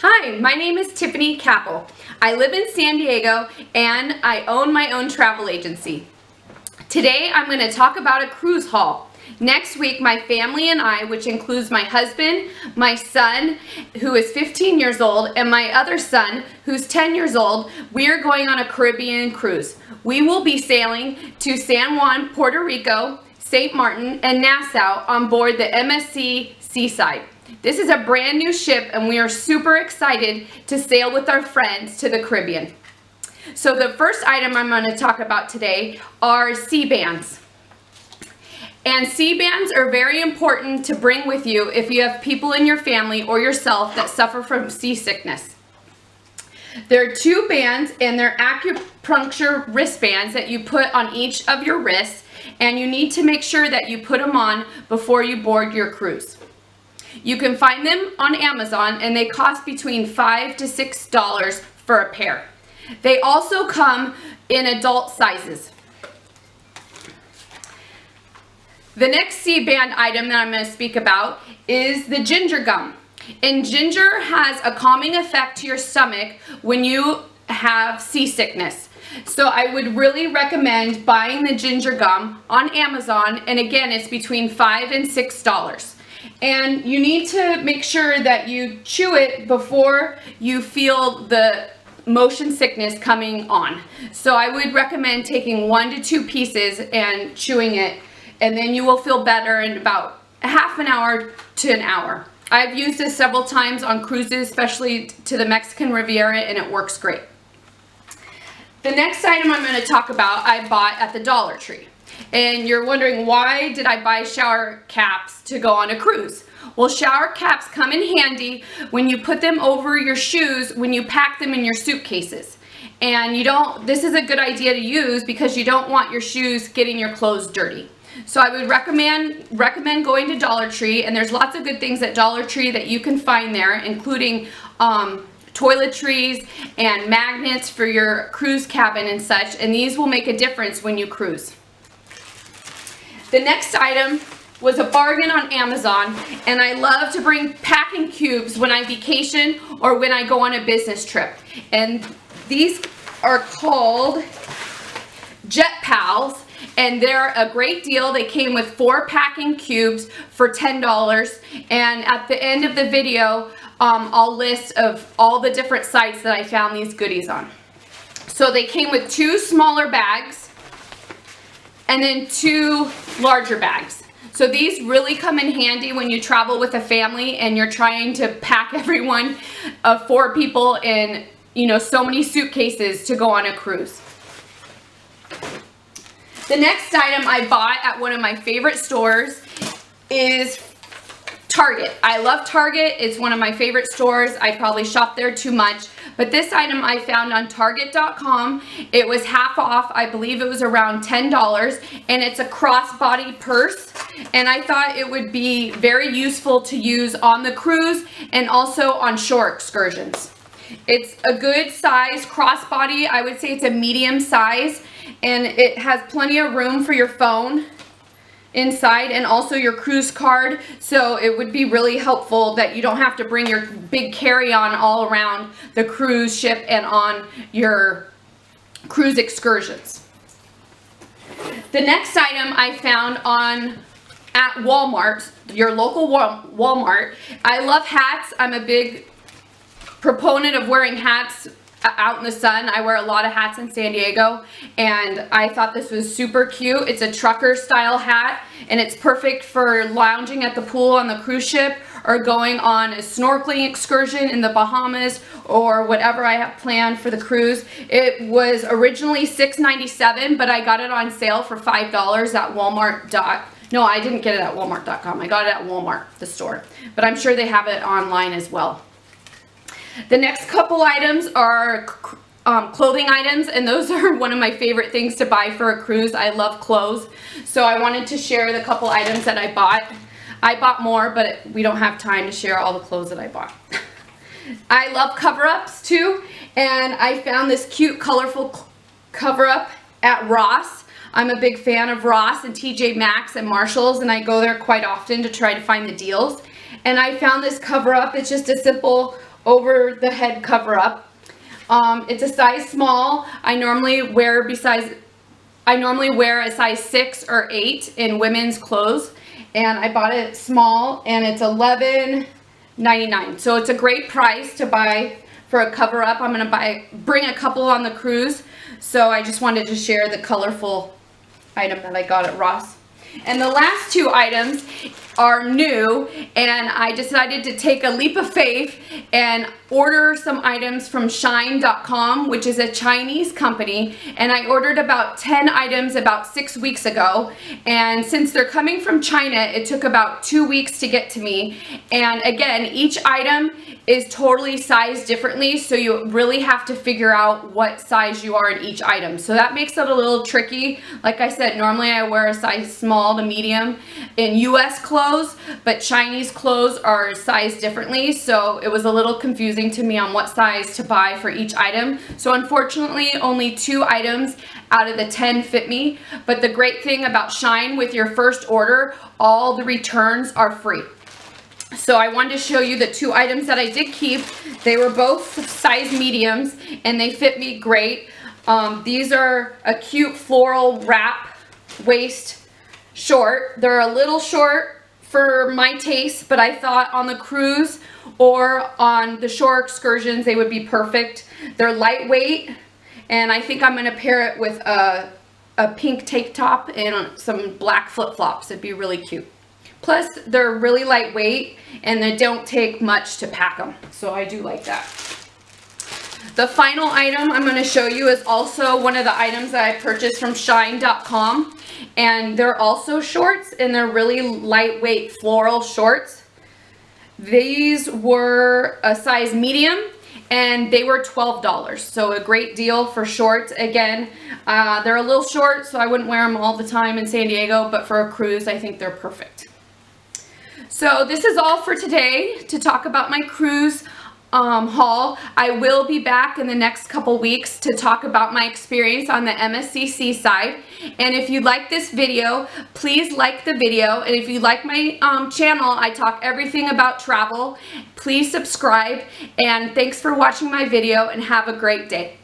Hi, my name is Tiffany Capel. I live in San Diego and I own my own travel agency. Today I'm going to talk about a cruise haul. Next week my family and I, which includes my husband, my son who is 15 years old, and my other son who's 10 years old, we are going on a Caribbean cruise. We will be sailing to San Juan, Puerto Rico, St. Maarten, and Nassau on board the MSC Seaside. This is a brand new ship and we are super excited to sail with our friends to the Caribbean. So the first item I'm going to talk about today are sea bands. And sea bands are very important to bring with you if you have people in your family or yourself that suffer from seasickness. There are two bands and they're acupuncture wristbands that you put on each of your wrists, and you need to make sure that you put them on before you board your cruise. You can find them on Amazon and they cost between $5 to $6 for a pair. They also come in adult sizes. The next sea band item that I'm going to speak about is the ginger gum. And ginger has a calming effect to your stomach when you have seasickness. So I would really recommend buying the ginger gum on Amazon, and again it's between $5 and $6. And you need to make sure that you chew it before you feel the motion sickness coming on. So I would recommend taking 1 to 2 pieces and chewing it, and then you will feel better in about half an hour to an hour. I've used this several times on cruises, especially to the Mexican Riviera, and it works great. The next item I'm going to talk about I bought at the Dollar Tree. And you're wondering, why did I buy shower caps to go on a cruise? Well, shower caps come in handy when you put them over your shoes when you pack them in your suitcases. And this is a good idea to use because you don't want your shoes getting your clothes dirty. So I would recommend going to Dollar Tree, and there's lots of good things at Dollar Tree that you can find there, including toiletries and magnets for your cruise cabin and such, and these will make a difference when you cruise. The next item was a bargain on Amazon, and I love to bring packing cubes when I vacation or when I go on a business trip. And these are called Jet Pals, and they're a great deal. They came with 4 packing cubes for $10, and at the end of the video I'll list of all the different sites that I found these goodies on. So they came with 2 smaller bags and then 2 larger bags. So these really come in handy when you travel with a family and you're trying to pack everyone of 4 people in, so many suitcases to go on a cruise. The next item I bought at one of my favorite stores is Target. I love Target. It's one of my favorite stores. I probably shop there too much. But this item I found on Target.com. It was half off. I believe it was around $10. And it's a crossbody purse. And I thought it would be very useful to use on the cruise and also on shore excursions. It's a good size crossbody. I would say it's a medium size. And it has plenty of room for your phone inside and also your cruise card, so it would be really helpful that you don't have to bring your big carry-on all around the cruise ship and on your cruise excursions. The next item I found at Walmart, your local Walmart. I love hats. I'm a big proponent of wearing hats out in the sun. I wear a lot of hats in San Diego, and I thought this was super cute. It's a trucker style hat, and it's perfect for lounging at the pool on the cruise ship or going on a snorkeling excursion in the Bahamas or whatever I have planned for the cruise. It was originally $6.97, but I got it on sale for $5 at Walmart. No, I didn't get it at Walmart.com. I got it at Walmart, the store, but I'm sure they have it online as well. The next couple items are clothing items, and those are one of my favorite things to buy for a cruise. I love clothes, so I wanted to share the couple items that I bought. I bought more, but we don't have time to share all the clothes that I bought. I love cover-ups too, and I found this cute, colorful cover-up at Ross. I'm a big fan of Ross and TJ Maxx and Marshalls, and I go there quite often to try to find the deals. And I found this cover-up. It's just a simple over the head cover up. It's a size small. I normally wear a size 6 or 8 in women's clothes, and I bought it small, and it's $11.99. So it's a great price to buy for a cover up. I'm gonna bring a couple on the cruise, so I just wanted to share the colorful item that I got at Ross. And the last 2 items are new, and I decided to take a leap of faith and order some items from Shine.com, which is a Chinese company, and I ordered about 10 items about 6 weeks ago, and since they're coming from China, it took about 2 weeks to get to me. And again, each item is totally sized differently, so you really have to figure out what size you are in each item. So that makes it a little tricky. Like I said, normally I wear a size small to medium in US clothes, but Chinese clothes are sized differently, so it was a little confusing to me on what size to buy for each item. So unfortunately, only 2 items out of the 10 fit me, but the great thing about Shine, with your first order, all the returns are free. So I wanted to show you the 2 items that I did keep. They were both size mediums, and they fit me great. These are a cute floral wrap waist short. They're a little short for my taste, but I thought on the cruise or on the shore excursions they would be perfect. They're lightweight, and I think I'm going to pair it with a pink tank top and some black flip-flops. It'd be really cute. Plus, they're really lightweight, and they don't take much to pack them, so I do like that. The final item I'm going to show you is also one of the items that I purchased from Shine.com, and they're also shorts, and they're really lightweight floral shorts. These were a size medium, and they were $12, so a great deal for shorts. Again, they're a little short, so I wouldn't wear them all the time in San Diego, but for a cruise, I think they're perfect. So this is all for today to talk about my cruise haul. I will be back in the next couple weeks to talk about my experience on the MSC Seaside. And if you like this video, please like the video. And if you like my channel, I talk everything about travel. Please subscribe. And thanks for watching my video, and have a great day.